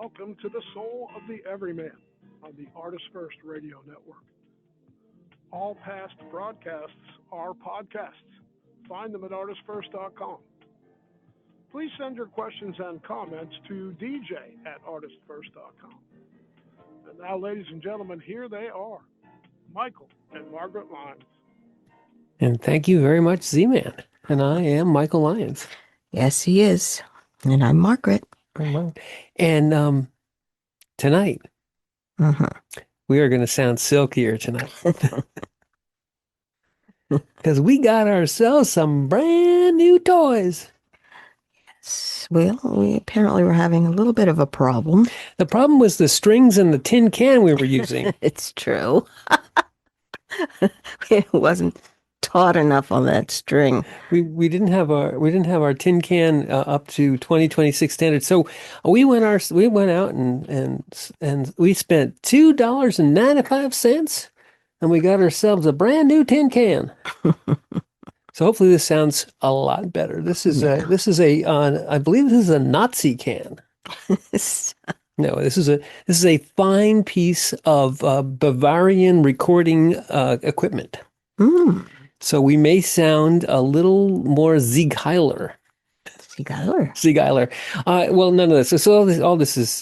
Welcome to the Soul of the Everyman on the Artist First Radio Network. All past broadcasts are podcasts. Find them at artistfirst.com. Please send your questions and comments to DJ at artistfirst.com. And now, ladies and gentlemen, here they are, Michael and Margaret Lyons. And thank you very much, Z-Man. And I am Michael Lyons. Yes, he is. And I'm Margaret. And tonight, we are going to sound silkier tonight. Because we got ourselves some brand new toys. Yes. Well, we apparently were having a little bit of a problem. The problem was the strings and the tin can we were using. It's true. It wasn't taut enough on that string. We didn't have our tin can up to 2026 standards. So we went out and we spent $2.95 and we got ourselves a brand new tin can. So hopefully this sounds a lot better. This is I believe this is a Nazi can. No, this is a fine piece of Bavarian recording equipment. So we may sound a little more Ziegler. Well, none of this. So all this is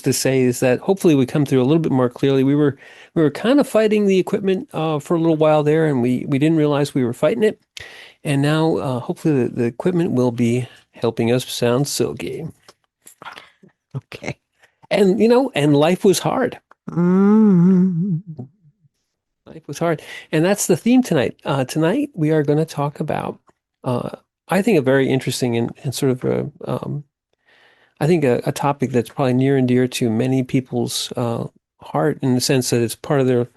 to say is that hopefully we come through a little bit more clearly. We were kind of fighting the equipment for a little while there, and we didn't realize we were fighting it. And now hopefully the equipment will be helping us sound silky. Okay. And and life was hard. Life was hard. And that's the theme tonight. Tonight, we are going to talk about, I think, a very interesting and sort of, I think, a topic that's probably near and dear to many people's heart in the sense that it's part of their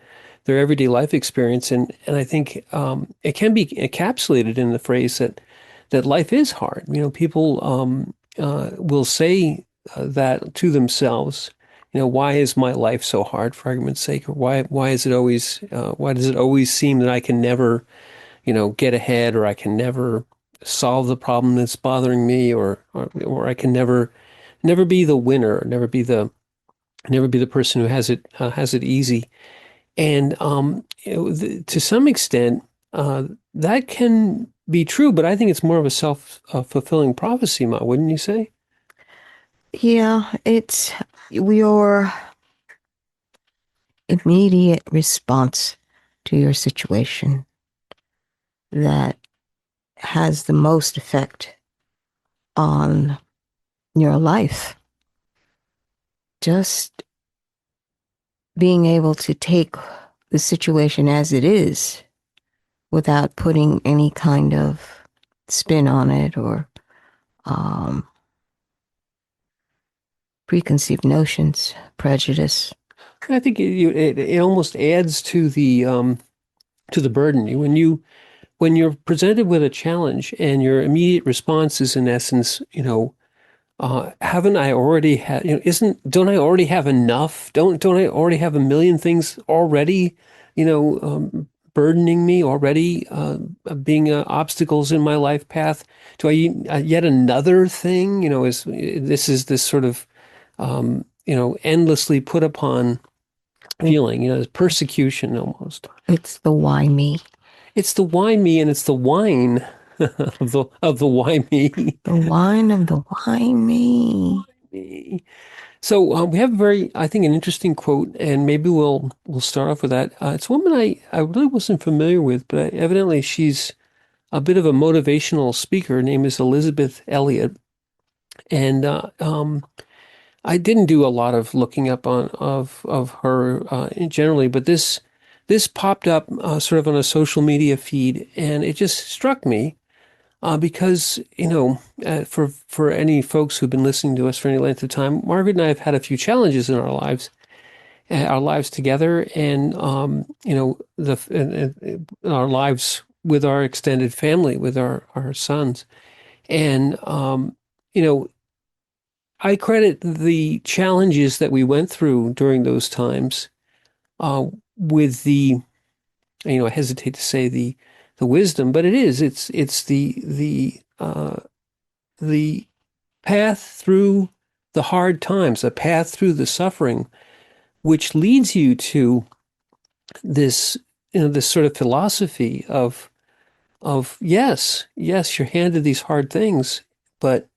everyday life experience. And I think it can be encapsulated in the phrase that life is hard. People will say that to themselves. Why is my life so hard, for argument's sake? Or why does it always seem that I can never, get ahead, or I can never solve the problem that's bothering me, or I can never be the winner, or never be the person who has it easy. And to some extent, that can be true, but I think it's more of a self-fulfilling prophecy, Ma, wouldn't you say? Yeah, it's your immediate response to your situation that has the most effect on your life. Just being able to take the situation as it is without putting any kind of spin on it or preconceived notions, prejudice. I think it almost adds to the burden. When you're presented with a challenge and your immediate response is in essence, haven't I already had? Don't I already have enough? Don't I already have a million things already? Burdening me already, being obstacles in my life path. Do I yet another thing? Is this sort of endlessly put upon feeling, persecution almost. It's the why me. It's the why me, and it's the wine of the why me. The wine of the why me. So we have I think, an interesting quote, and maybe we'll start off with that. It's a woman I really wasn't familiar with, but evidently she's a bit of a motivational speaker. Her name is Elizabeth Elliot, and I didn't do a lot of looking up of her generally, but this popped up sort of on a social media feed, and it just struck me because for any folks who've been listening to us for any length of time, Margaret and I have had a few challenges in our lives together, and our lives with our extended family, with our sons, and I credit the challenges that we went through during those times with the, I hesitate to say the wisdom, but it's the path through the hard times, a path through the suffering, which leads you to this, this sort of philosophy of yes, you're handed these hard things, but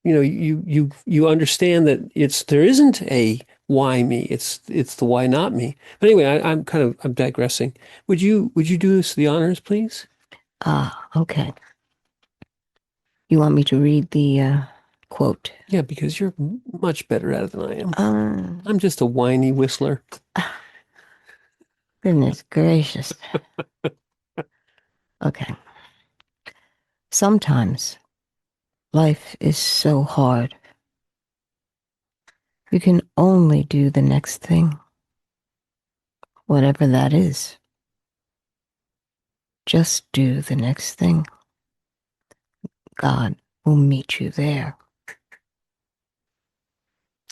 you understand that there isn't a why me, it's the why not me. But anyway, I'm digressing. Would you do us the honors, please? Okay. You want me to read the quote? Yeah, because you're much better at it than I am. Uh, I'm just a whiny whistler. Goodness gracious. Okay. Sometimes life is so hard. You can only do the next thing, whatever that is. Just do the next thing. God will meet you there.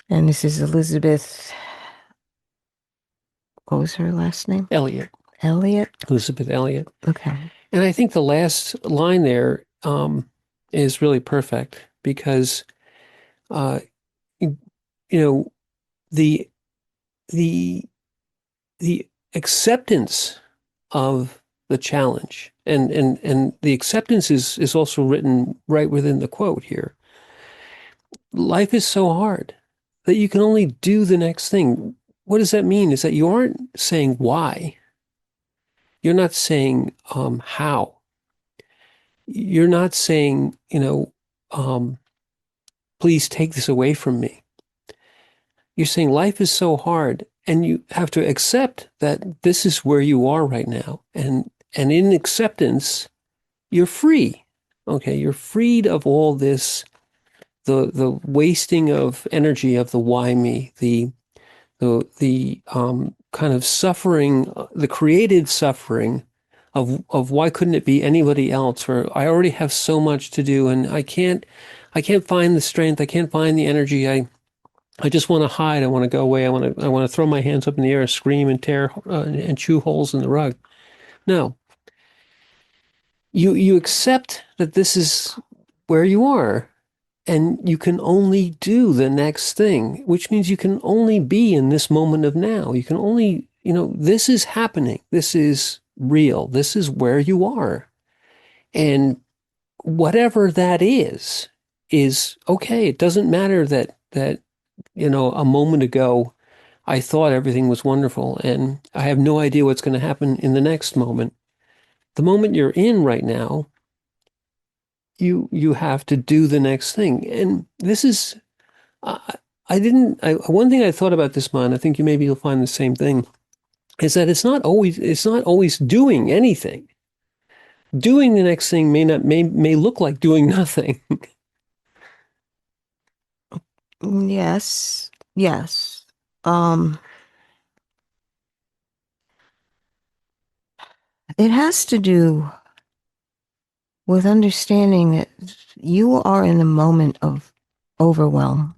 And this is Elizabeth, what was her last name? Elliot. Elizabeth Elliot. Okay. And I think the last line there is really perfect because, you know, the acceptance of the challenge and the acceptance is also written right within the quote here. Life is so hard that you can only do the next thing. What does that mean? Is that you aren't saying why. You're not saying how. You're not saying, please take this away from me. You're saying life is so hard and you have to accept that this is where you are right now. And in acceptance, you're free. Okay, you're freed of all this, the wasting of energy of the why me, the kind of suffering, the created suffering of why couldn't it be anybody else? Or I already have so much to do and I can't find the strength. I can't find the energy. I just want to hide. I want to go away. I want to throw my hands up in the air, scream and tear and chew holes in the rug. No, you accept that this is where you are, and you can only do the next thing, which means you can only be in this moment of now. You can only, this is happening. This is real. This is where you are, and whatever that is okay. It doesn't matter that a moment ago I thought everything was wonderful and I have no idea what's going to happen in the next moment. The moment you're in right now, you have to do the next thing. And this is, one thing I thought about this, man, I think maybe you'll find the same thing, is that it's not always doing anything. Doing the next thing may look like doing nothing. Yes. It has to do with understanding that you are in a moment of overwhelm.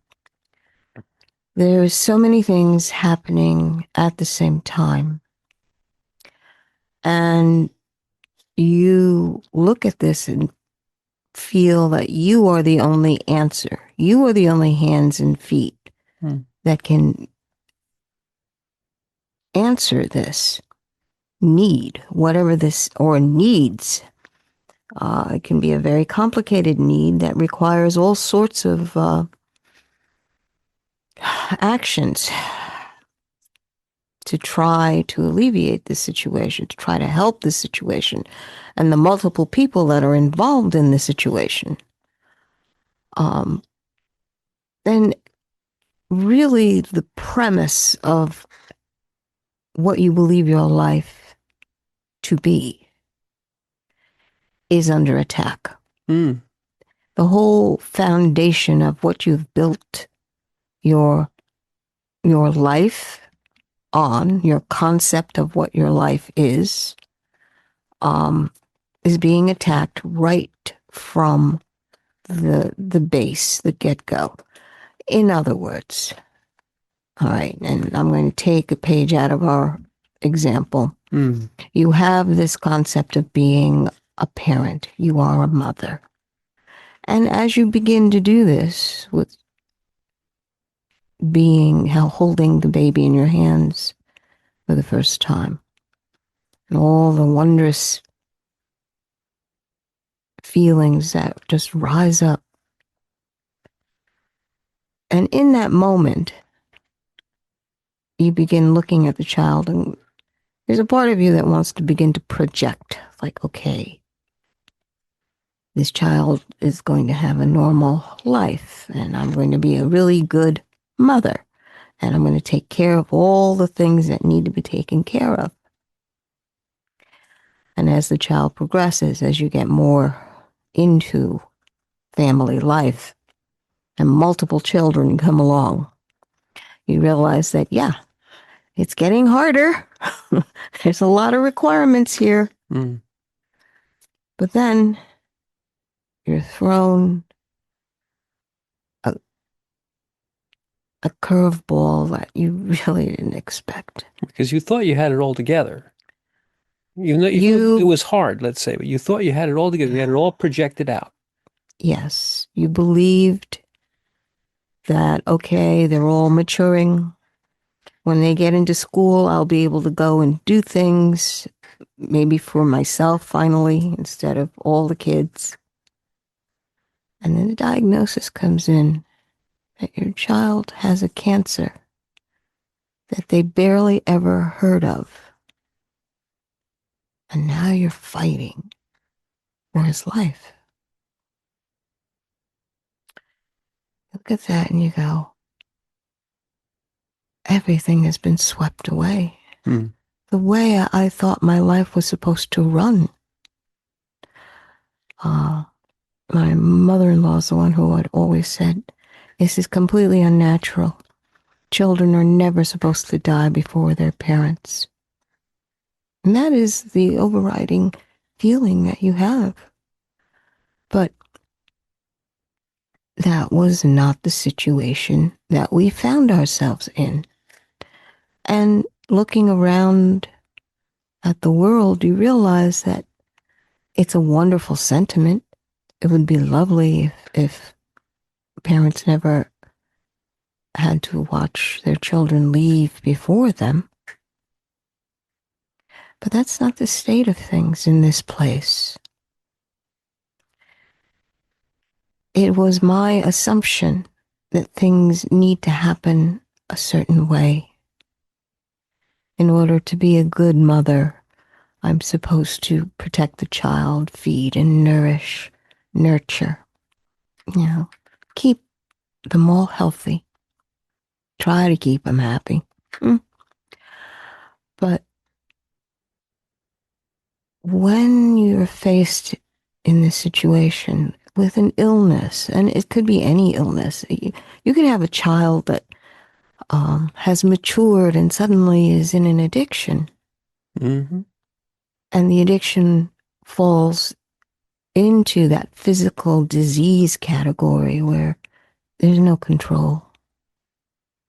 There's so many things happening at the same time. And you look at this and feel that you are the only answer. You are the only hands and feet that can answer this need, whatever this or needs. It can be a very complicated need that requires all sorts of actions to try to alleviate the situation, to try to help the situation, and the multiple people that are involved in the situation. Then really the premise of what you believe your life to be is under attack. The whole foundation of what you've built your life on, your concept of what your life is being attacked right from the base, the get-go. In other words, all right, and I'm going to take a page out of our example. You have this concept of being a parent. You are a mother. And as you begin to do this with holding the baby in your hands for the first time, and all the wondrous feelings that just rise up. And in that moment, you begin looking at the child, and there's a part of you that wants to begin to project, like, okay, this child is going to have a normal life, and I'm going to be a really good mother, and I'm going to take care of all the things that need to be taken care of. And as the child progresses, as you get more into family life and multiple children come along, you realize that, yeah, it's getting harder. There's a lot of requirements here. Mm. But then you're thrown a curveball that you really didn't expect. Because you thought you had it all together. Even though it was hard, let's say, but you thought you had it all together. You had it all projected out. Yes. You believed that, okay, they're all maturing. When they get into school, I'll be able to go and do things, maybe for myself finally, instead of all the kids. And then the diagnosis comes in that your child has a cancer that they barely ever heard of. And now you're fighting for his life. Look at that and you go, everything has been swept away. Mm. The way I thought my life was supposed to run. My mother-in-law is the one who had always said, this is completely unnatural. Children are never supposed to die before their parents. And that is the overriding feeling that you have. But that was not the situation that we found ourselves in. And looking around at the world, you realize that it's a wonderful sentiment. It would be lovely if parents never had to watch their children leave before them. But that's not the state of things in this place. It was my assumption that things need to happen a certain way. In order to be a good mother, I'm supposed to protect the child, feed and nourish, nurture, keep them all healthy. Try to keep them happy. But when you're faced in this situation with an illness, and it could be any illness, you could have a child that has matured and suddenly is in an addiction. Mm-hmm. And the addiction falls into that physical disease category where there's no control.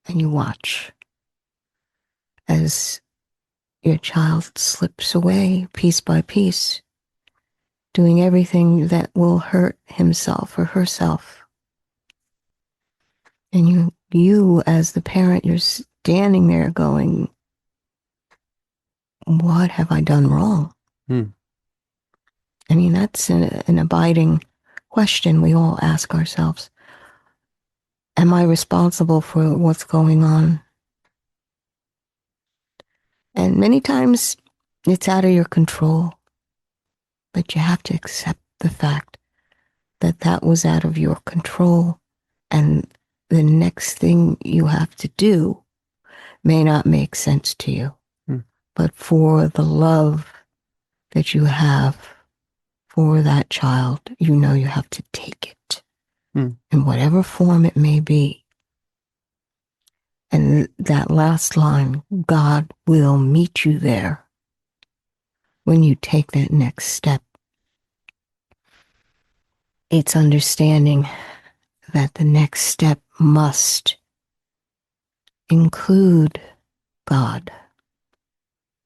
And you watch as your child slips away piece by piece, doing everything that will hurt himself or herself. And you as the parent, you're standing there going, what have I done wrong? I mean, that's an abiding question we all ask ourselves. Am I responsible for what's going on? And many times it's out of your control, but you have to accept the fact that that was out of your control, and the next thing you have to do may not make sense to you. But for the love that you have for that child, you know you have to take it in whatever form it may be. And that last line, God will meet you there when you take that next step. It's understanding that the next step must include God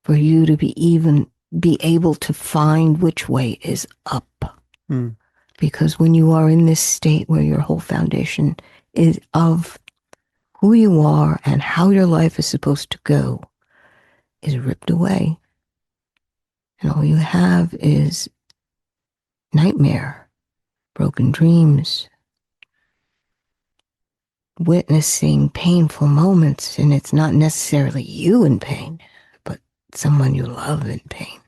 for you to be able to find which way is up. Because when you are in this state where your whole foundation is of who you are and how your life is supposed to go is ripped away. And all you have is nightmare, broken dreams, witnessing painful moments, and it's not necessarily you in pain, but someone you love in pain.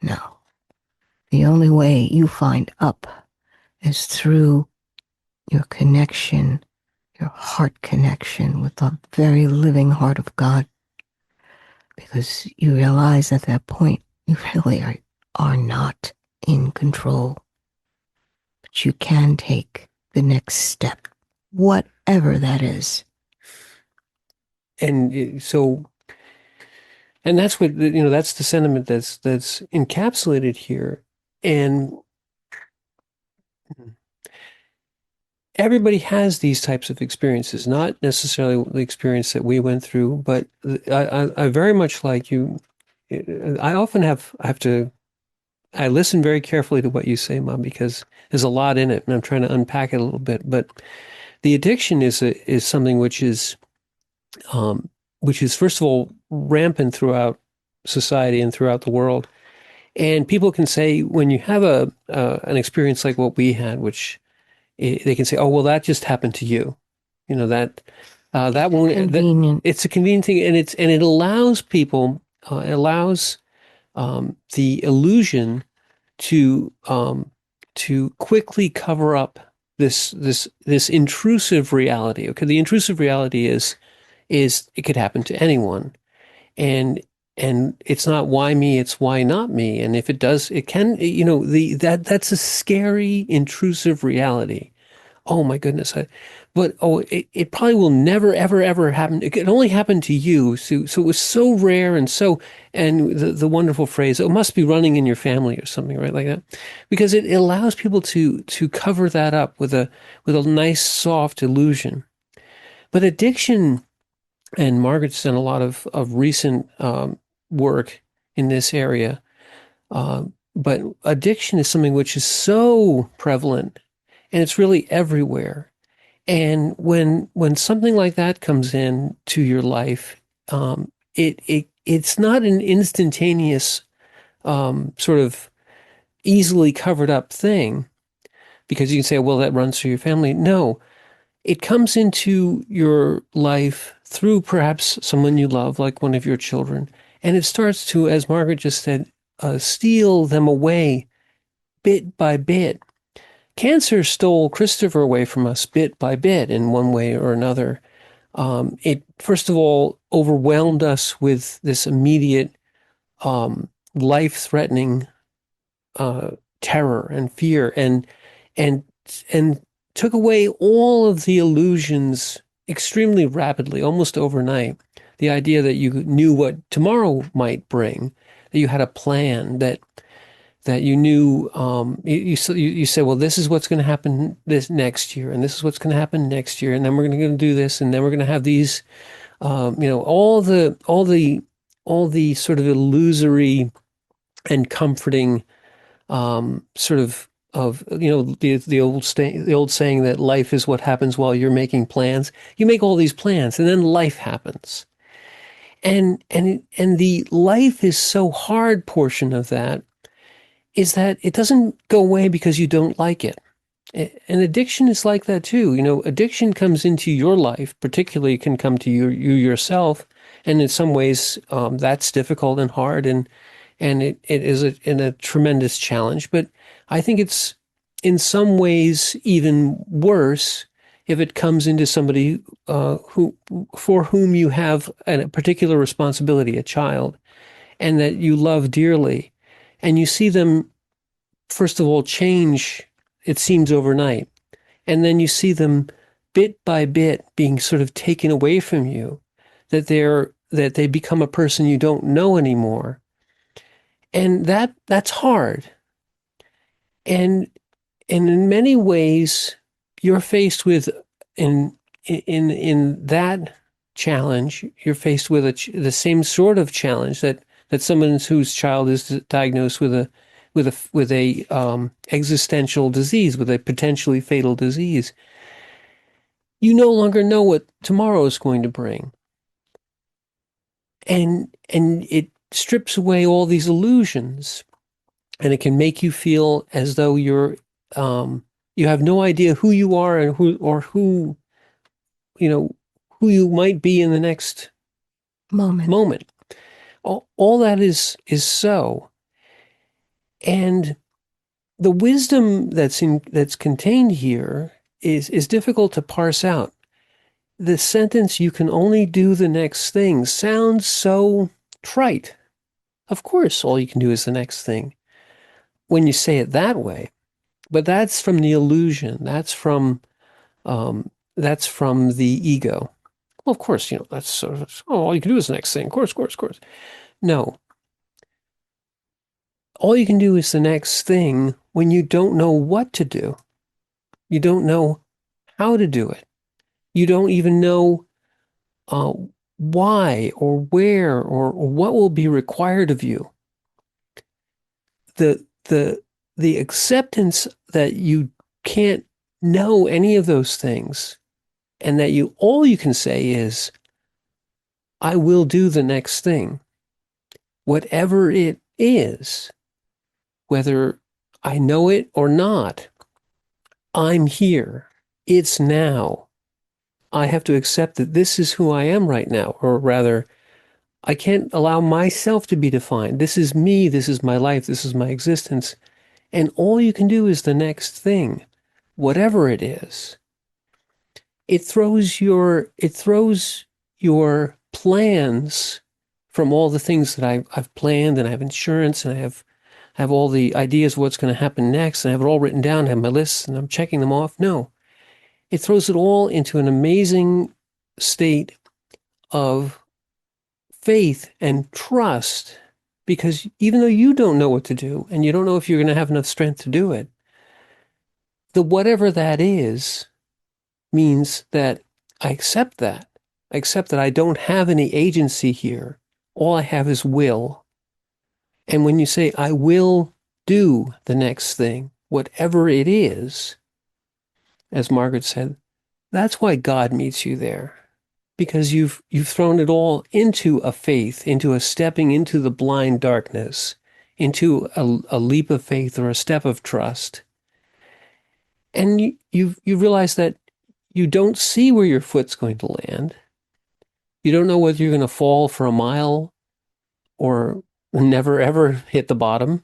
No. The only way you find up is through your connection, your heart connection with the very living heart of God, because you realize at that point you really are not in control, but you can take the next step, whatever that is. And so, and that's what, that's the sentiment that's encapsulated here. And everybody has these types of experiences, not necessarily the experience that we went through, but I very much like you. I often I listen very carefully to what you say, Mom, because there's a lot in it, and I'm trying to unpack it a little bit. But the addiction is something which is first of all rampant throughout society and throughout the world. And people can say, when you have an experience like what we had, which they can say, "Oh, well, that just happened to you," that won't. Convenient. It's a convenient thing, and it allows people, it allows the illusion to quickly cover up this intrusive reality. Okay, the intrusive reality is it could happen to anyone, and it's not why me, it's why not me. And if it does, it can, that's a scary, intrusive reality. Oh my goodness. It probably will never, ever, ever happen. It can only happen to you. So it was so rare and the wonderful phrase, it must be running in your family or something, right? Like that. Because it allows people to cover that up with a nice, soft illusion. But addiction, and Margaret's done a lot of recent work in this area. But addiction is something which is so prevalent, and it's really everywhere. And when something like that comes in to your life, it's not an instantaneous sort of easily covered up thing, because you can say, well, that runs through your family. No, it comes into your life through perhaps someone you love, like one of your children, and it starts to, as Margaret just said, steal them away bit by bit. Cancer stole Christopher away from us bit by bit in one way or another. It, first of all, overwhelmed us with this immediate, life-threatening terror and fear, and and took away all of the illusions extremely rapidly, almost overnight. The idea that you knew what tomorrow might bring, that you had a plan, that you knew, you said, well, this is what's going to happen this next year, and this is what's going to happen next year, and then we're going to do this, and then we're going to have these, all the sort of illusory and comforting, sort of the old saying that life is what happens while you're making plans. You make all these plans, and then life happens, and the life is so hard portion of that is that it doesn't go away because you don't like it. And addiction is like that too. Addiction comes into your life, particularly can come to you yourself. And in some ways, that's difficult and hard, and it is a tremendous challenge. But I think it's in some ways even worse if it comes into somebody for whom you have a particular responsibility, a child, and that you love dearly, and you see them, first of all, change, it seems, overnight. And then you see them bit by bit being sort of taken away from you, that they become a person you don't know anymore. And that's hard. And in many ways, you're faced with, in that challenge, you're faced with the same sort of challenge that someone whose child is diagnosed with a existential disease, with a potentially fatal disease. You no longer know what tomorrow is going to bring. And it strips away all these illusions, and it can make you feel as though you have no idea who you are and who, you know, who you might be in the next moment. All that is so. And the wisdom that's contained here is difficult to parse out. The sentence, "you can only do the next thing," sounds so trite. Of course, all you can do is the next thing when you say it that way. But that's from the illusion. That's from the ego. Well, of course, that's sort of, all you can do is the next thing. Of course, of course, of course. No, all you can do is the next thing when you don't know what to do. You don't know how to do it. You don't even know uh, why or where or what will be required of you. The the the acceptance that you can't know any of those things, and that all you can say is, "I will do the next thing," whatever it is, whether I know it or not. I'm here. It's now. I have to accept that this is who I am right now, or rather, I can't allow myself to be defined. This is me. This is my life. This is my existence. And all you can do is the next thing, whatever it is. It throws your plans from all the things that I've planned, and I have insurance, and I have all the ideas of what's going to happen next, and I have it all written down, I have my lists, and I'm checking them off. No, it throws it all into an amazing state of faith and trust, because even though you don't know what to do, and you don't know if you're going to have enough strength to do it, the whatever that is means that I accept that. I accept that I don't have any agency here. All I have is will. And when you say, "I will do the next thing," whatever it is, as Margaret said, that's why God meets you there. Because you've thrown it all into a faith, into a stepping into the blind darkness, into a leap of faith or a step of trust. And you realize that you don't see where your foot's going to land. You don't know whether you're going to fall for a mile or never ever hit the bottom,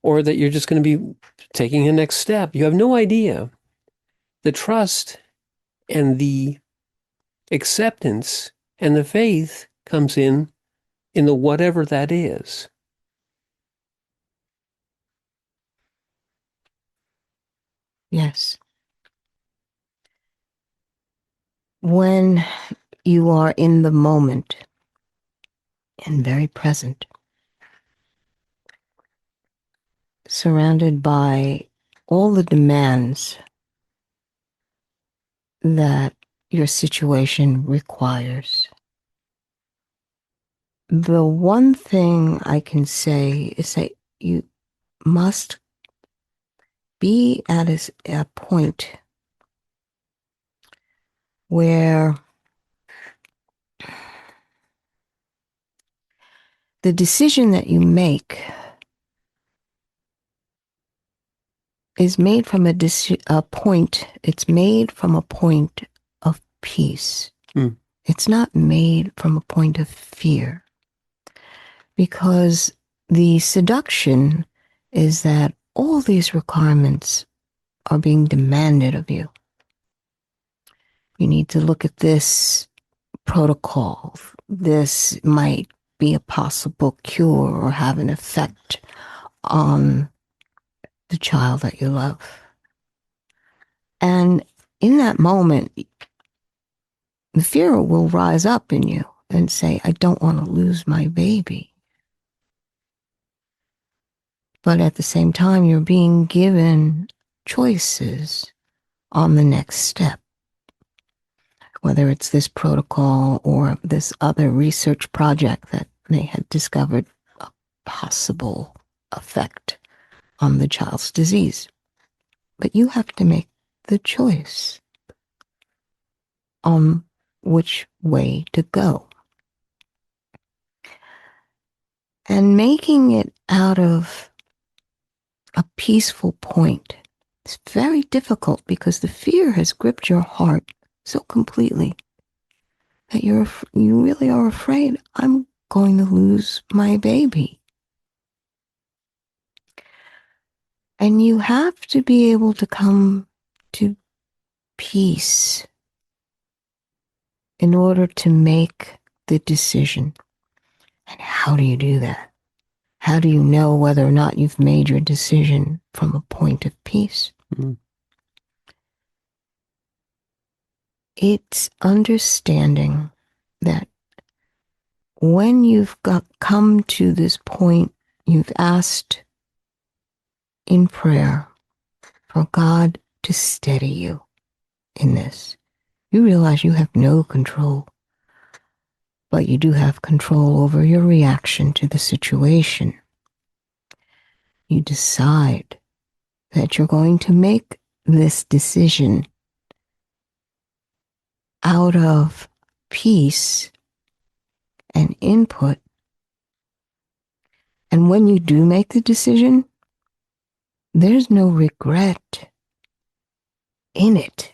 or that you're just going to be taking the next step. You have no idea. The trust and the acceptance and the faith comes in the whatever that is. Yes. When you are in the moment and very present, surrounded by all the demands that your situation requires, the one thing I can say is that you must be at a point where the decision that you make is made from a point, it's made from a point of peace. Mm. It's not made from a point of fear. Because the seduction is that all these requirements are being demanded of you. You need to look at this protocol. This might be a possible cure or have an effect on the child that you love. And in that moment, the fear will rise up in you and say, "I don't want to lose my baby." But at the same time, you're being given choices on the next step, whether it's this protocol or this other research project that they had discovered a possible effect on the child's disease. But you have to make the choice. on which way to go. And making it out of a peaceful point is very difficult because the fear has gripped your heart so completely that you really are afraid, I'm going to lose my baby. And you have to be able to come to peace in order to make the decision. And how do you do that? How do you know whether or not you've made your decision from a point of peace? Mm-hmm. It's understanding that when you've come to this point, you've asked in prayer for God to steady you in this. You realize you have no control, but you do have control over your reaction to the situation. You decide that you're going to make this decision out of peace and input. And when you do make the decision, there's no regret in it.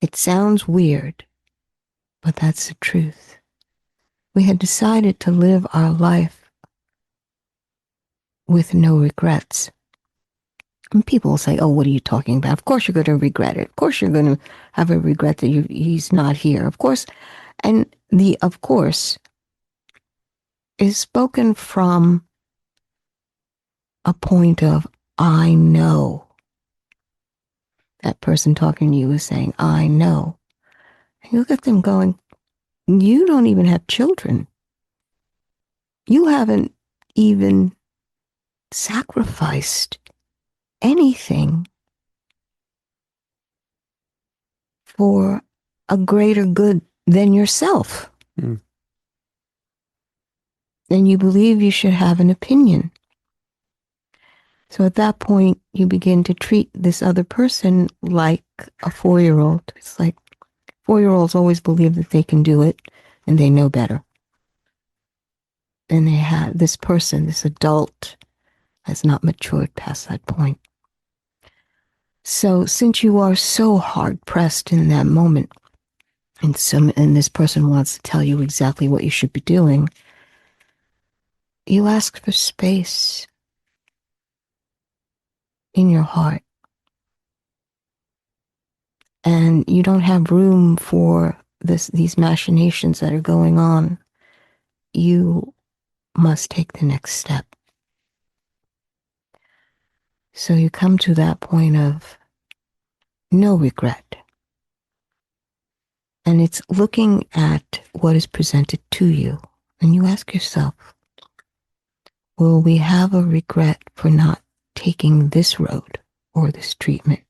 It sounds weird, but that's the truth. We had decided to live our life with no regrets. And people will say, oh, what are you talking about? Of course you're going to regret it. Of course you're going to have a regret that he's not here. Of course. And the of course is spoken from a point of, I know. That person talking to you is saying, I know. And you look at them going, you don't even have children. You haven't even sacrificed anything for a greater good than yourself. Mm. And you believe you should have an opinion. So at that point, you begin to treat this other person like a 4-year-old. It's like 4-year-olds always believe that they can do it and they know better. And they have this person, this adult, has not matured past that point. So since you are so hard pressed in that moment, and this person wants to tell you exactly what you should be doing, you ask for space in your heart. And you don't have room for these machinations that are going on. You must take the next step. So you come to that point of no regret. And it's looking at what is presented to you. And you ask yourself, will we have a regret for not taking this road or this treatment?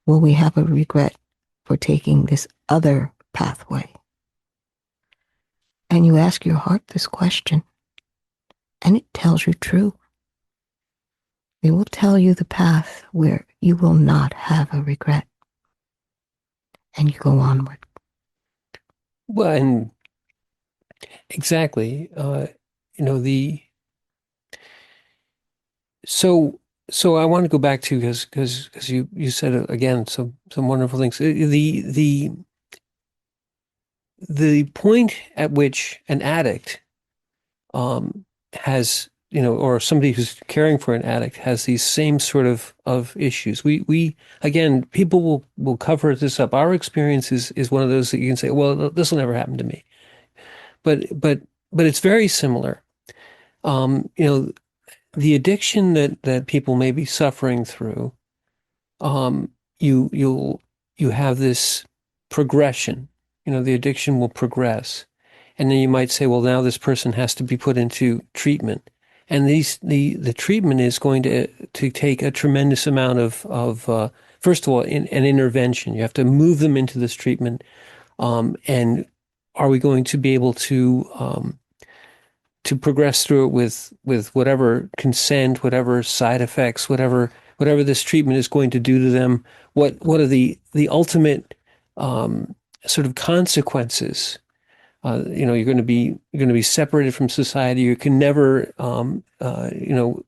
Will we have a regret for taking this other pathway? And you ask your heart this question, and it tells you true. It will tell you the path where you will not have a regret. And you go onward. Well, and exactly, so I want to go back to because you said again some wonderful things. The point at which an addict has, or somebody who's caring for an addict has these same sort of issues. We again, people will cover this up. Our experience is one of those that you can say, well, this will never happen to me. But it's very similar. The addiction that people may be suffering through, you have this progression. The addiction will progress. And then you might say, well, now this person has to be put into treatment. And the treatment is going to take a tremendous amount of first of all, an intervention. You have to move them into this treatment. And are we going to be able to progress through it with whatever consent, whatever side effects, whatever this treatment is going to do to them? What are the ultimate sort of consequences. You're going to be separated from society. You can never,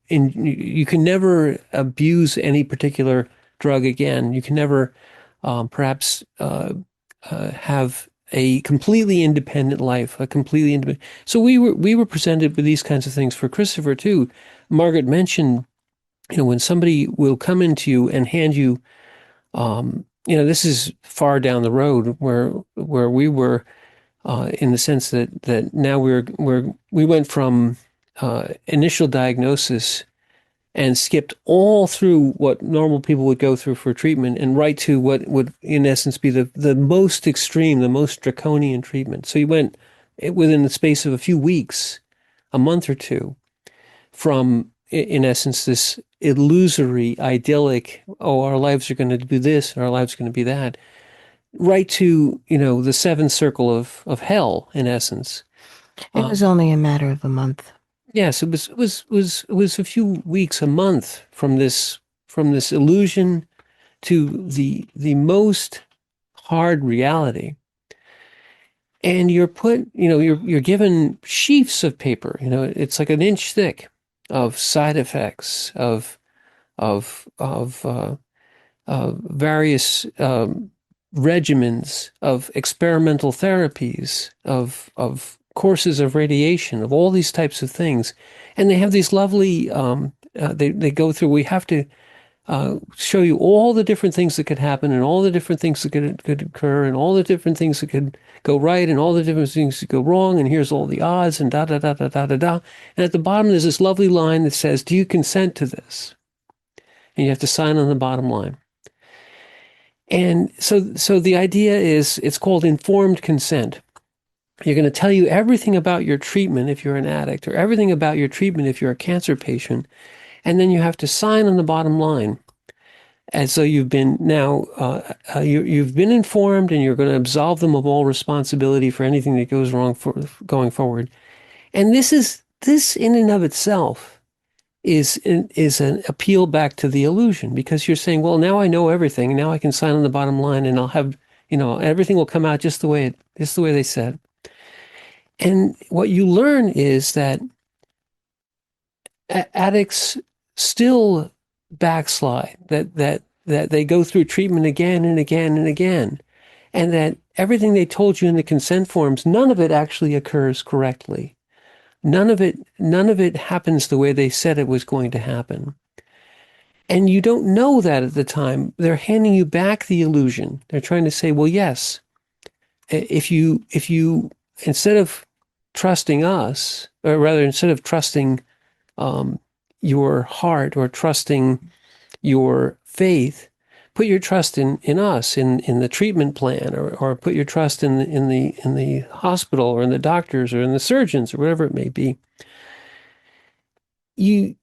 you can never abuse any particular drug again. You can never, perhaps, have a completely independent life, a completely independent. So we were presented with these kinds of things for Christopher too. Margaret mentioned, when somebody will come into you and hand you, this is far down the road where we were. In the sense that now we went from initial diagnosis and skipped all through what normal people would go through for treatment and right to what would in essence be the most extreme, the most draconian treatment. So you went within the space of a few weeks, a month or two, from in essence this illusory, idyllic, oh, our lives are going to do this and our lives are going to be that, right to, the seventh circle of hell, in essence. It was only a matter of a month. Yes, it was a few weeks, a month from this illusion to the most hard reality. And you're put, you're given sheafs of paper, it's like an inch thick of side effects of various regimens of experimental therapies, of courses of radiation, of all these types of things. And they have these lovely, they go through, we have to show you all the different things that could happen and all the different things that could occur and all the different things that could go right and all the different things that go wrong. And here's all the odds and da, da, da, da, da, da, da. And at the bottom, there's this lovely line that says, do you consent to this? And you have to sign on the bottom line. And so the idea is, it's called informed consent. You're going to tell you everything about your treatment if you're an addict, or everything about your treatment if you're a cancer patient. And then you have to sign on the bottom line as though you've been you've been informed, and you're going to absolve them of all responsibility for anything that goes wrong for going forward. And this in and of itself is an appeal back to the illusion, because you're saying, well, now I know everything. Now I can sign on the bottom line, and I'll have, everything will come out just the way they said. And what you learn is that addicts still backslide, that they go through treatment again and again and again, and that everything they told you in the consent forms, none of it actually occurs correctly. None of it happens the way they said it was going to happen. And you don't know that at the time. They're handing you back the illusion. They're trying to say, well, yes, if you instead of trusting us, or rather instead of trusting your heart or trusting your faith, put your trust in us, in the treatment plan, or put your trust in the hospital, or in the doctors, or in the surgeons, or whatever it may be. You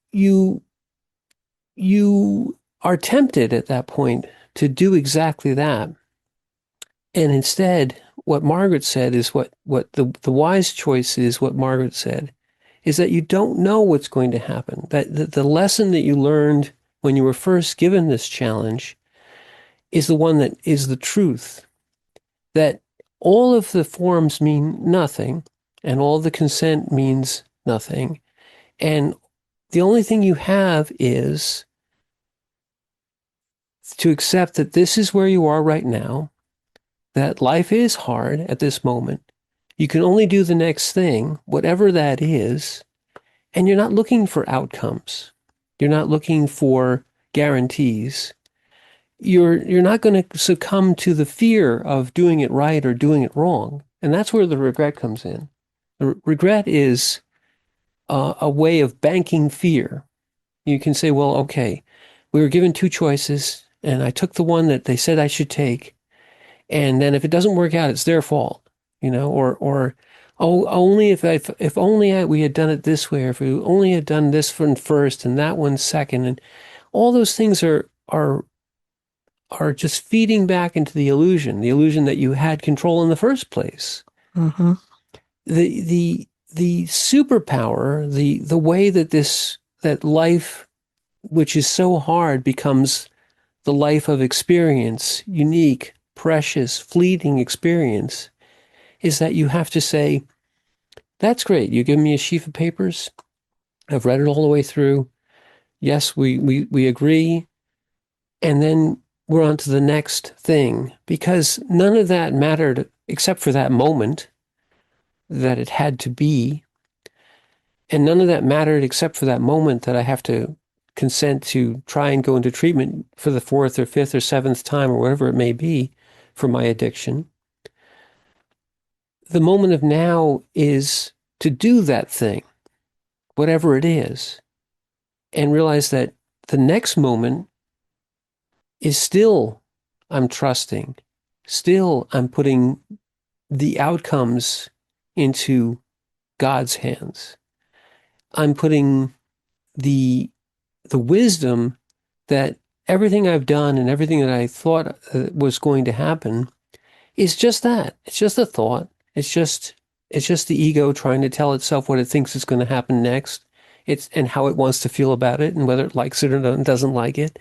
are tempted at that point to do exactly that. And instead, what Margaret said is what the wise choice is, what Margaret said, is that you don't know what's going to happen. That the lesson that you learned when you were first given this challenge is the one that is the truth. That all of the forms mean nothing, and all the consent means nothing. And the only thing you have is to accept that this is where you are right now, that life is hard at this moment. You can only do the next thing, whatever that is, and you're not looking for outcomes. You're not looking for guarantees. You're not going to succumb to the fear of doing it right or doing it wrong. And that's where the regret comes in. The regret is a way of banking fear. You can say, well, okay, we were given two choices, and I took the one that they said I should take. And then if it doesn't work out, it's their fault, or oh, only if only we had done it this way, or if we only had done this one first and that one second. And all those things are just feeding back into the illusion that you had control in the first place. Mm-hmm. The superpower, the way that life, which is so hard, becomes the life of experience, unique, precious, fleeting experience is that you have to say, that's great. You give me a sheaf of papers. I've read it all the way through. Yes, we agree. And then we're on to the next thing, because none of that mattered except for that moment that it had to be. And none of that mattered except for that moment that I have to consent to try and go into treatment for the fourth or fifth or seventh time or whatever it may be for my addiction. The moment of now is to do that thing, whatever it is, and realize that the next moment is still I'm trusting, still I'm putting the outcomes into God's hands. I'm putting the wisdom that everything I've done and everything that I thought was going to happen is just that. It's just a thought. It's just the ego trying to tell itself what it thinks is going to happen next. And how it wants to feel about it and whether it likes it or doesn't like it.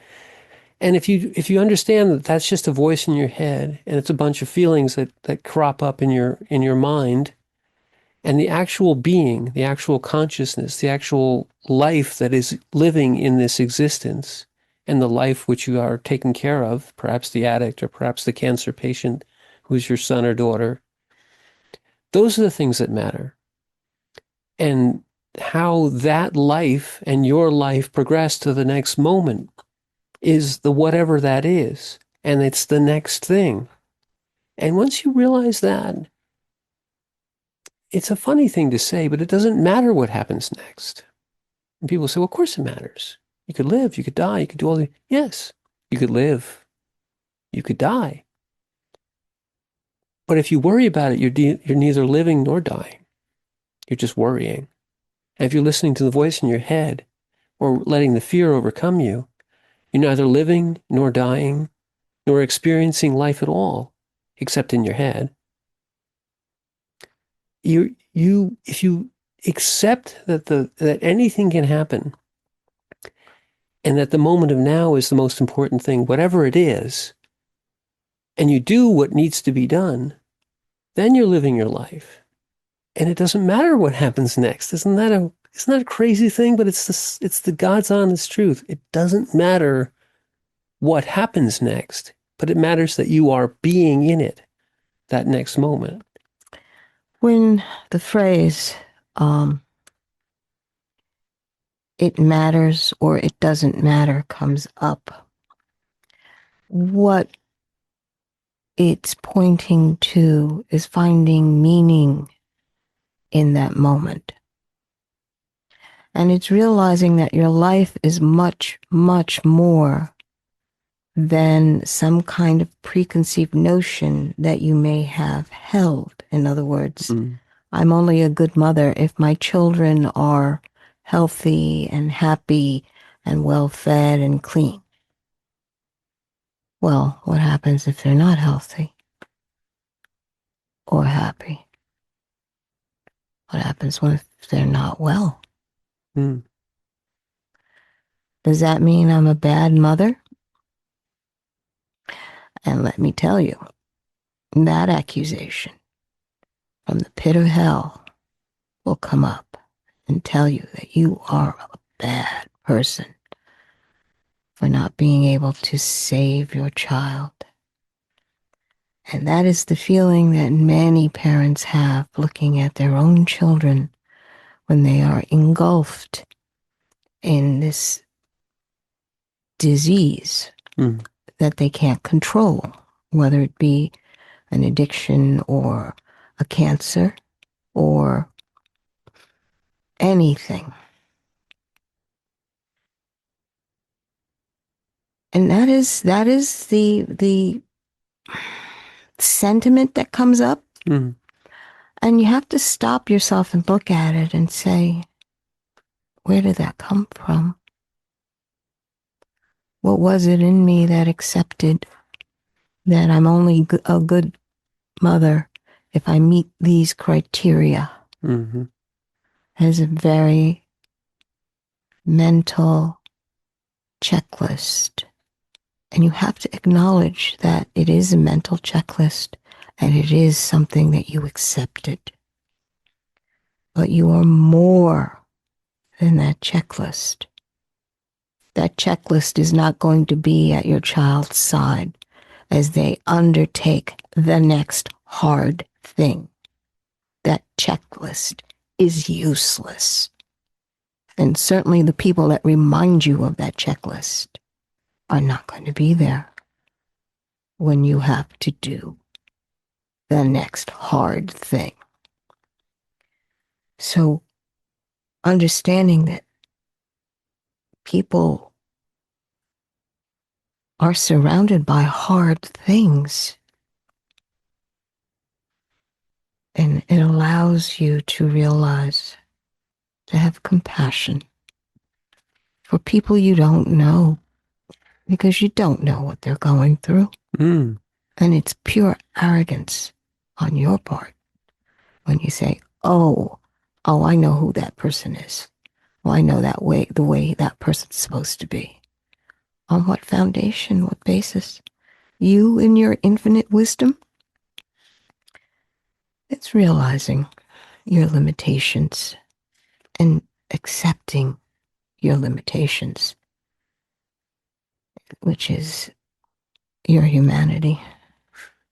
And if you understand that that's just a voice in your head and it's a bunch of feelings that crop up in your mind, and the actual being, the actual consciousness, the actual life that is living in this existence, and the life which you are taking care of, perhaps the addict or perhaps the cancer patient who's your son or daughter, those are the things that matter. And how that life and your life progress to the next moment is the whatever that is. And it's the next thing. And once you realize that, it's a funny thing to say, but it doesn't matter what happens next. And people say, well, of course it matters. You could live, you could die, you could do all the... Yes, you could live, you could die. But if you worry about it, you're neither living nor dying. You're just worrying. And if you're listening to the voice in your head or letting the fear overcome you, you're neither living nor dying nor experiencing life at all, except in your head. If you accept that anything can happen and that the moment of now is the most important thing, whatever it is, and you do what needs to be done, then you're living your life. And it doesn't matter what happens next. Isn't that a crazy thing? But it's the God's honest truth. It doesn't matter what happens next, but it matters that you are being in it that next moment. When the phrase, it matters or it doesn't matter comes up, what it's pointing to is finding meaning in that moment. And it's realizing that your life is much, much more than some kind of preconceived notion that you may have held. In other words, I'm only a good mother if my children are healthy and happy and well-fed and clean. Well, what happens if they're not healthy or happy? What happens if they're not well? Does that mean I'm a bad mother? And let me tell you, that accusation from the pit of hell will come up and tell you that you are a bad person for not being able to save your child. And that is the feeling that many parents have looking at their own children when they are engulfed in this disease that they can't control, whether it be an addiction or a cancer or anything. And that is the sentiment that comes up. And you have to stop yourself and look at it and say, where did that come from? What was it in me that accepted that I'm only a good mother if I meet these criteria? There's a very mental checklist And you have to acknowledge that it is a mental checklist and it is something that you accepted. But you are more than that checklist. That checklist is not going to be at your child's side as they undertake the next hard thing. That checklist is useless. And certainly the people that remind you of that checklist are not going to be there when you have to do the next hard thing. So understanding that people are surrounded by hard things, and it allows you to realize, to have compassion for people you don't know, because you don't know what they're going through. Mm. And it's pure arrogance on your part when you say, oh, I know who that person is. Oh, I know that way, the way that person's supposed to be. On what foundation, what basis? You in your infinite wisdom? It's realizing your limitations and accepting your limitations, which is your humanity.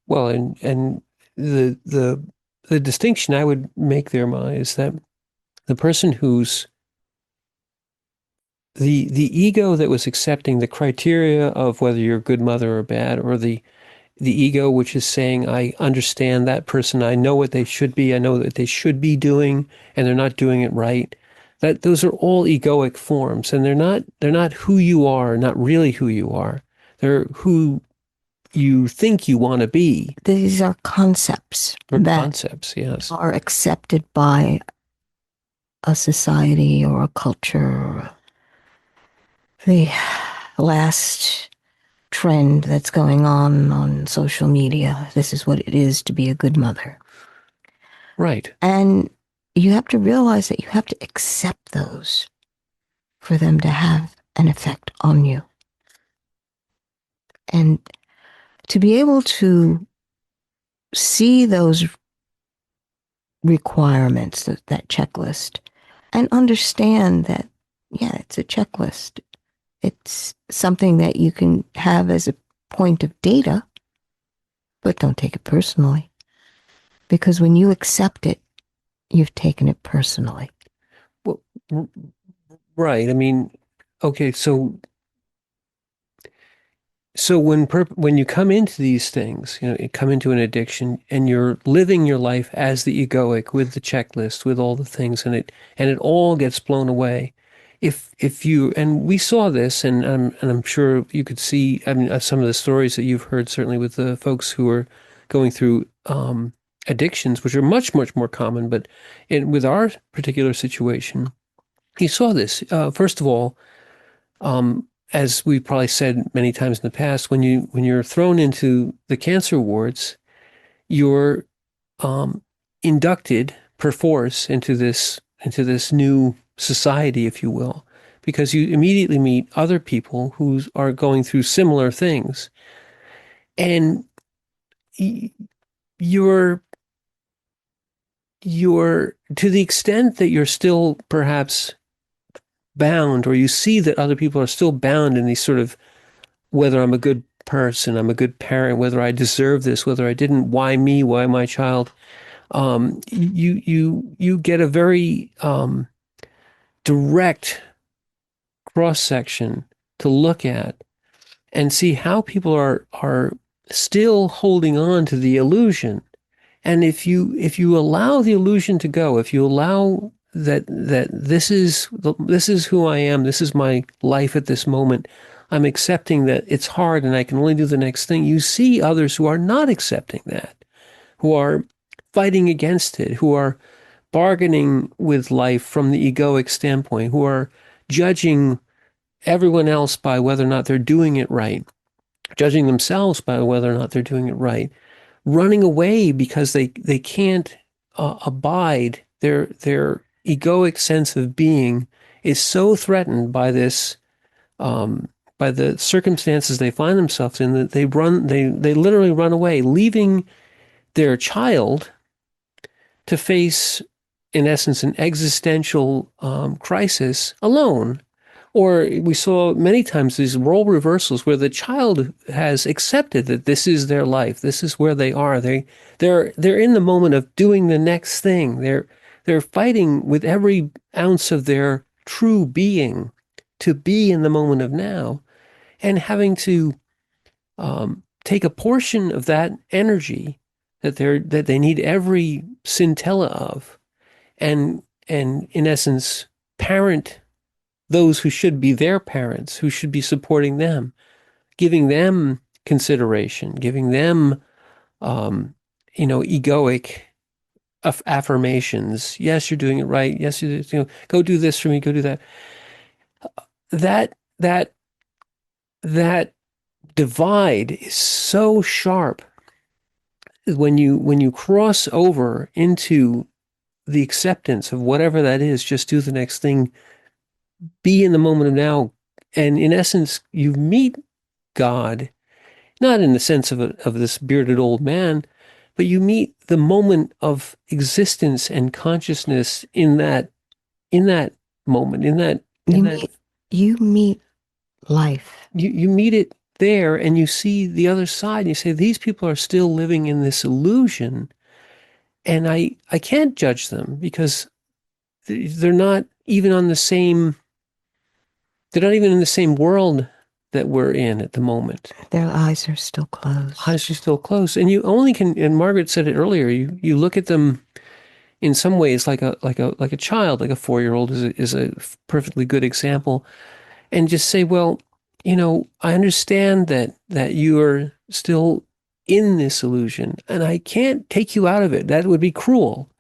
Well, and the distinction I would make there, Ma, is that the person who's the ego that was accepting the criteria of whether you're a good mother or bad, or the ego which is saying, I understand that person, I know what they should be, I know what they should be doing, and they're not doing it right. That those are all egoic forms, and they're not who you are, not really who you are. They're who you think you want to be. These are concepts Or that concepts, yes. are accepted by a society or a culture. The last trend that's going on social media, this is what it is to be a good mother. Right. And you have to realize that you have to accept those for them to have an effect on you. And to be able to see those requirements, that checklist, and understand that, yeah, it's a checklist. It's something that you can have as a point of data, but don't take it personally. Because when you accept it, you've taken it personally. Well, right. I mean, okay, so when you come into these things, you come into an addiction and you're living your life as the egoic with the checklist, with all the things, and it all gets blown away. If you, and we saw this, and I'm sure you could see, I mean, some of the stories that you've heard, certainly with the folks who are going through addictions, which are much, much more common, but with our particular situation, you saw this. First of all, as we probably said many times in the past, when you're thrown into the cancer wards, you're inducted perforce into this new society, if you will, because you immediately meet other people who are going through similar things, and you're to the extent that you're still perhaps bound, or you see that other people are still bound in these sort of, whether I'm a good person, I'm a good parent, whether I deserve this, whether I didn't, why me, why my child, you get a very direct cross section to look at and see how people are still holding on to the illusion. And if you allow the illusion to go, if you allow that this is who I am, this is my life at this moment, I'm accepting that it's hard and I can only do the next thing. You see others who are not accepting that, who are fighting against it, who are bargaining with life from the egoic standpoint, who are judging everyone else by whether or not they're doing it right, judging themselves by whether or not they're doing it right, running away because they can't abide. Their egoic sense of being is so threatened by this by the circumstances they find themselves in, that they literally run away, leaving their child to face, in essence, an existential crisis alone. Or we saw many times these role reversals where the child has accepted that this is their life, this is where they are. They're in the moment of doing the next thing. They're fighting with every ounce of their true being to be in the moment of now, and having to take a portion of that energy that they need every scintilla of, and in essence parent those who should be their parents, who should be supporting them, giving them consideration, giving them, egoic affirmations. Yes, you're doing it right. Yes, go do this for me. Go do that. That divide is so sharp when you cross over into the acceptance of whatever that is. Just do the next thing. Be in the moment of now. And in essence, you meet God, not in the sense of this bearded old man, but you meet the moment of existence and consciousness in that moment, you meet life. You meet it there, and you see the other side, and you say, these people are still living in this illusion, and I can't judge them because they're not even on the same. They're not even in the same world that we're in at the moment. Their eyes are still closed. Eyes are still closed. And you only can, and Margaret said it earlier, you look at them in some ways like a child, like a 4-year-old is a perfectly good example, and just say, well, I understand that you are still in this illusion, and I can't take you out of it. That would be cruel.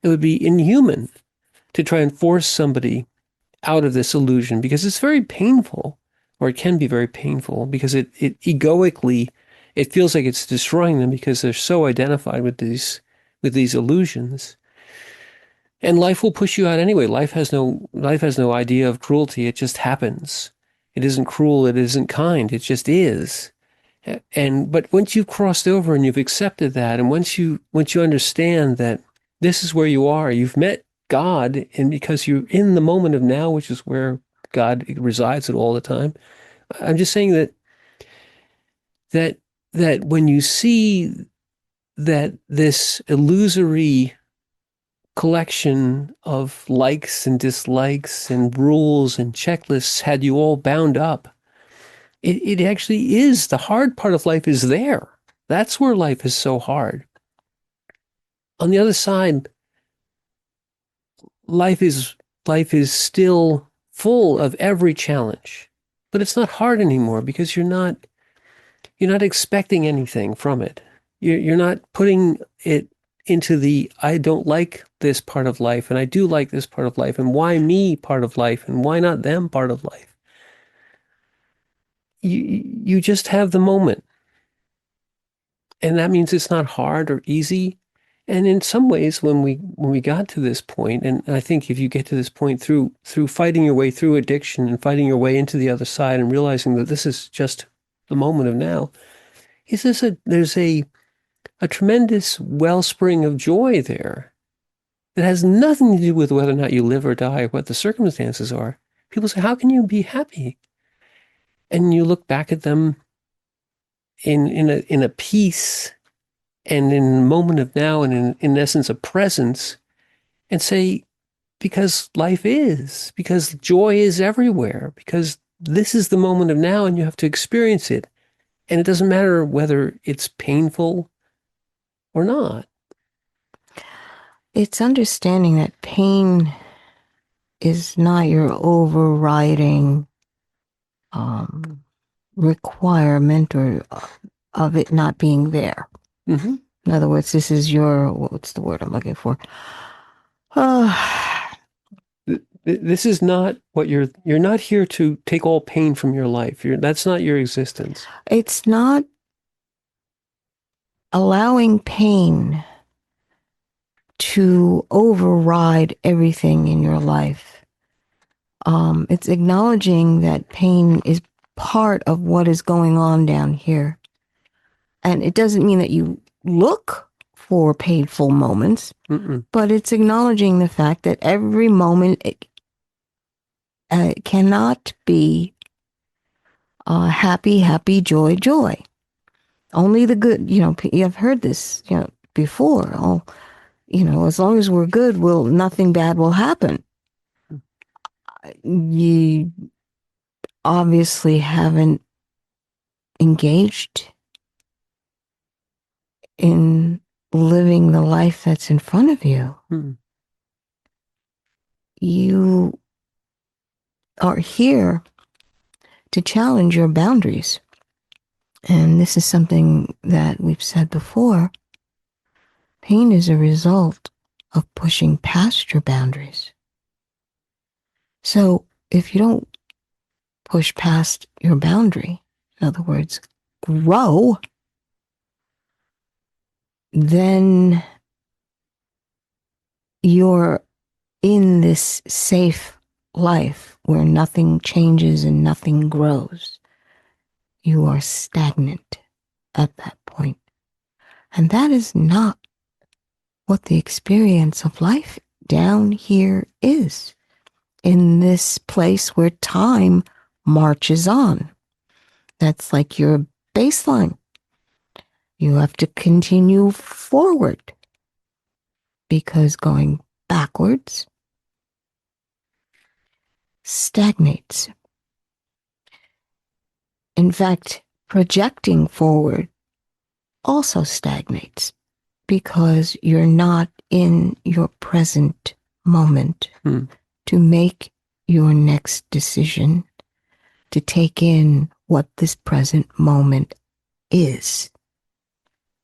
It would be inhuman to try and force somebody out of this illusion, because it's very painful, or it can be very painful, because it egoically, it feels like it's destroying them because they're so identified with these illusions. And life will push you out anyway. Life has no idea of cruelty. It just happens. It isn't cruel. It isn't kind. It just is. But once you've crossed over and you've accepted that, and once you understand that this is where you are, you've met God, and because you're in the moment of now, which is where God resides at all the time. I'm just saying that when you see that this illusory collection of likes and dislikes and rules and checklists had you all bound up, it actually is, the hard part of life is there. That's where life is so hard. On the other side, life is still full of every challenge, but it's not hard anymore because you're not expecting anything from it. You're not putting it into the I don't like this part of life and I do like this part of life, and why me part of life and why not them part of life. You just have the moment, and that means it's not hard or easy. And in some ways, when we got to this point, and I think if you get to this point through fighting your way through addiction and fighting your way into the other side and realizing that this is just the moment of now, there's a tremendous wellspring of joy there that has nothing to do with whether or not you live or die or what the circumstances are. People say, how can you be happy? And you look back at them in a peace and in a moment of now, and in essence, a presence, and say, because life is, because joy is everywhere, because this is the moment of now and you have to experience it. And it doesn't matter whether it's painful or not. It's understanding that pain is not your overriding requirement or of it not being there. Mm-hmm. In other words, this is what's the word I'm looking for? This is not what you're not here to take all pain from your life. That's not your existence. It's not allowing pain to override everything in your life. It's acknowledging that pain is part of what is going on down here. And it doesn't mean that you look for painful moments, but it's acknowledging the fact that every moment cannot be happy, happy, joy, joy. Only the good, you've heard this, before. Oh, as long as we're good, nothing bad will happen. You obviously haven't engaged in living the life that's in front of you. You are here to challenge your boundaries. And this is something that we've said before. Pain is a result of pushing past your boundaries. So if you don't push past your boundary, in other words, grow, then you're in this safe life where nothing changes and nothing grows. You are stagnant at that point. And that is not what the experience of life down here is, in this place where time marches on. That's like your baseline. You have to continue forward, because going backwards stagnates. In fact, projecting forward also stagnates, because you're not in your present moment to make your next decision, to take in what this present moment is.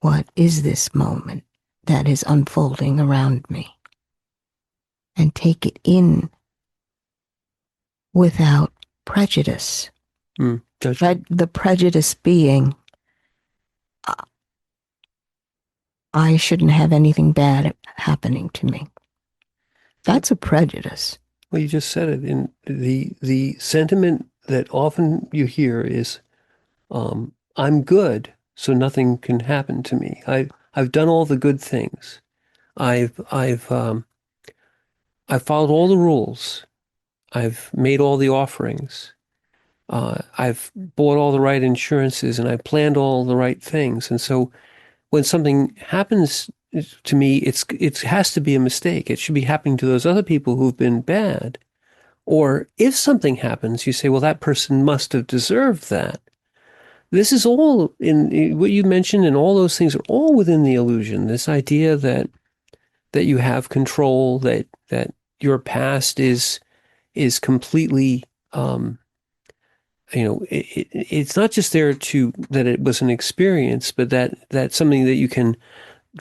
What is this moment that is unfolding around me? And take it in without prejudice. The prejudice being, I shouldn't have anything bad happening to me. That's a prejudice. Well, you just said it. In the sentiment that often you hear is, I'm good, so nothing can happen to me. I've done all the good things. I've followed all the rules. I've made all the offerings. I've bought all the right insurances, and I planned all the right things. And so when something happens to me, it has to be a mistake. It should be happening to those other people who've been bad. Or if something happens, you say, well, that person must have deserved that. This is all in what you mentioned, and all those things are all within the illusion. This idea that you have control, that your past is completely, it's not just there that it was an experience, but that's something that you can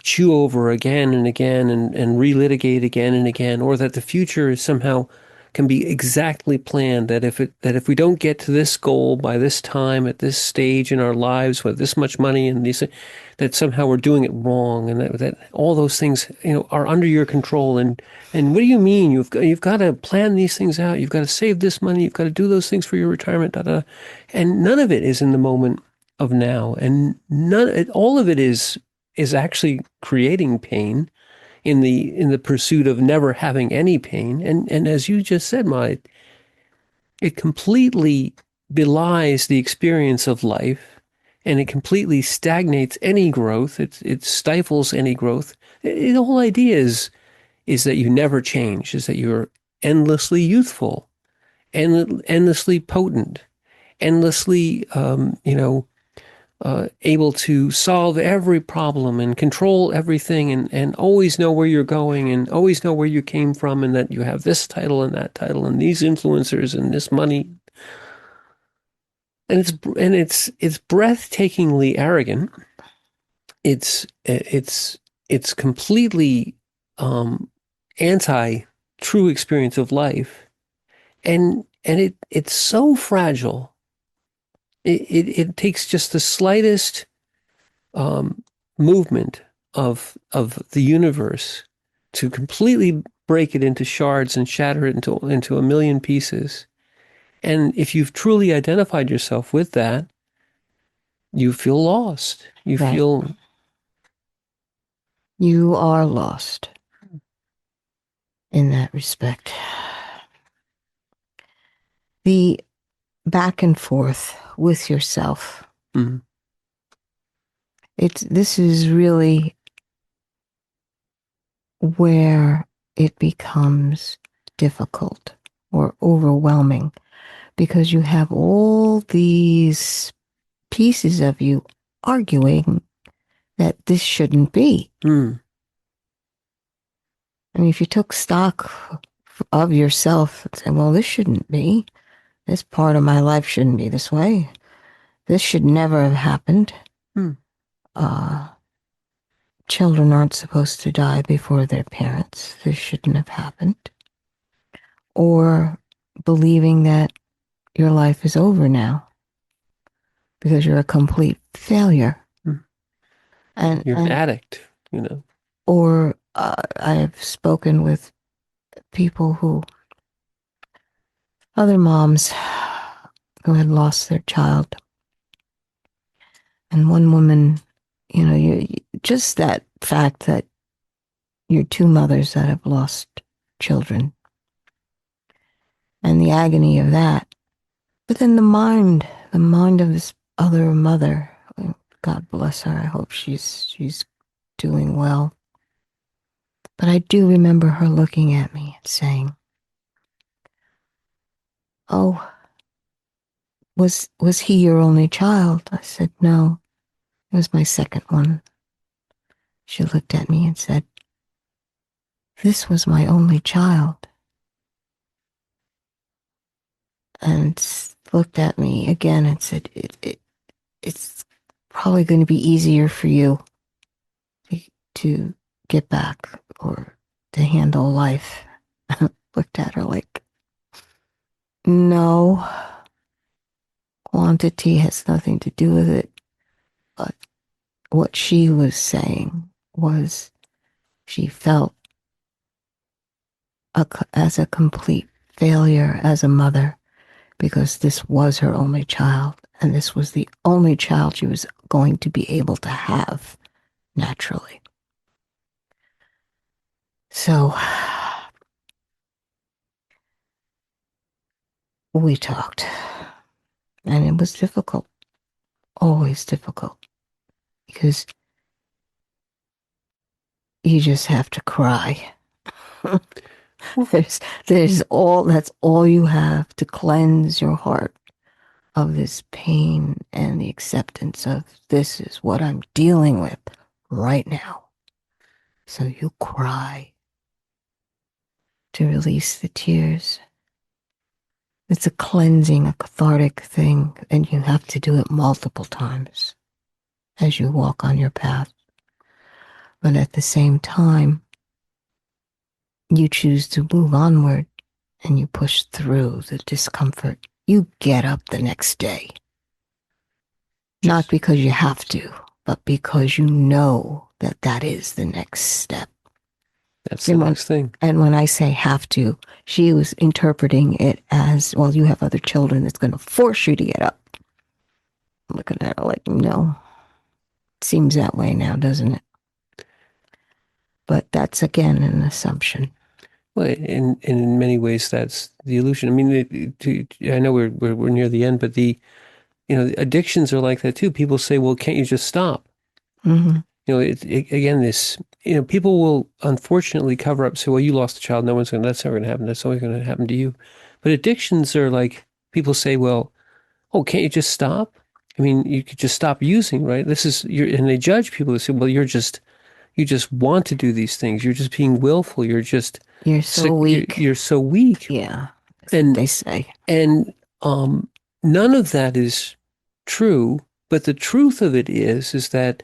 chew over again and again and relitigate again and again, or that the future is somehow can be exactly planned, that if we don't get to this goal by this time at this stage in our lives with this much money and these, that somehow we're doing it wrong, and that all those things are under your control. And what do you mean? You've got to plan these things out. You've got to save this money. You've got to do those things for your retirement. And none of it is in the moment of now, and all of it is actually creating pain in the pursuit of never having any pain. And as you just said, it completely belies the experience of life, and it completely stagnates any growth. It stifles any growth. The whole idea is that you never change, is that you're endlessly youthful, and endlessly potent, endlessly, able to solve every problem and control everything, and always know where you're going and always know where you came from, and that you have this title and that title and these influencers and this money. And it's breathtakingly arrogant. It's completely anti true experience of life, and it's so fragile. It takes just the slightest movement of the universe to completely break it into shards and shatter it into a million pieces. And if you've truly identified yourself with that, you feel lost. You Right. feel You are lost in that respect. The back and forth with yourself. mm, This is really where it becomes difficult or overwhelming because you have all these pieces of you arguing that this shouldn't be. mm, I mean, if you took stock of yourself and said, well, this shouldn't be, this part of my life shouldn't be this way, this should never have happened. mm. Uh, Children aren't supposed to die before their parents. This shouldn't have happened. Or believing that your life is over now because you're a complete failure. Mm. And You're an addict, or I've spoken with people other moms who had lost their child. And one woman, just that fact that you're two mothers that have lost children and the agony of that. But then the mind of this other mother, God bless her. I hope she's doing well. But I do remember her looking at me and saying, "Oh, was he your only child?" I said, "No, it was my second one." She looked at me and said, "This was my only child." And looked at me again and said, it's probably going to be easier for you to get back or to handle life. Looked at her like, no, quantity has nothing to do with it. But what she was saying was she felt as a complete failure as a mother because this was her only child and this was the only child she was going to be able to have naturally. So we talked, and it was difficult, always difficult, because you just have to cry. There's that's all you have to cleanse your heart of this pain and the acceptance of this is what I'm dealing with right now. So you cry to release the tears. It's a cleansing, a cathartic thing, and you have to do it multiple times as you walk on your path. But at the same time, you choose to move onward and you push through the discomfort. You get up the next day. Not because you have to, but because you know that that is the next step. That's the next thing. And when I say have to, she was interpreting it as, well, you have other children that's going to force you to get up. I'm looking at her like, no. It seems that way now, doesn't it? But that's, again, an assumption. Well, in many ways, that's the illusion. I mean, I know we're near the end, but addictions are like that too. People say, well, can't you just stop? Mm-hmm. Again, people will unfortunately cover up, say, well, you lost a child. That's never going to happen. That's always going to happen to you. But addictions are like, people say, well, oh, can't you just stop? I mean, you could just stop using, right? And they judge people. They say, well, you just want to do these things. You're just being willful. You're so weak. You're so weak. Yeah. That's And what they say. And none of that is true. But the truth of it is that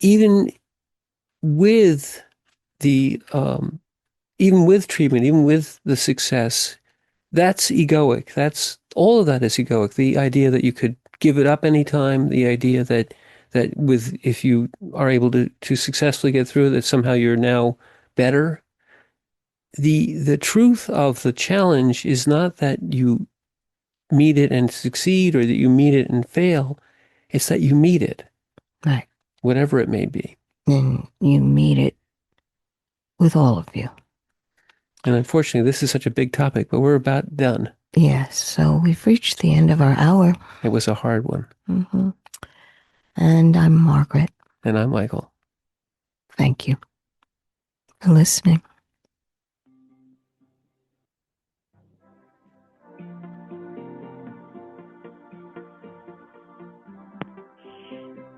even with even with treatment, even with the success, that's egoic. All of that is egoic. The idea that you could give it up anytime, the idea that if you are able to successfully get through it, that somehow you're now better. the truth of the challenge is not that you meet it and succeed or that you meet it and fail. It's that you meet it. Right. Whatever it may be. And you meet it with all of you. And unfortunately, this is such a big topic, but we're about done. Yes, so we've reached the end of our hour. It was a hard one. Mm-hmm. And I'm Margaret. And I'm Michael. Thank you for listening.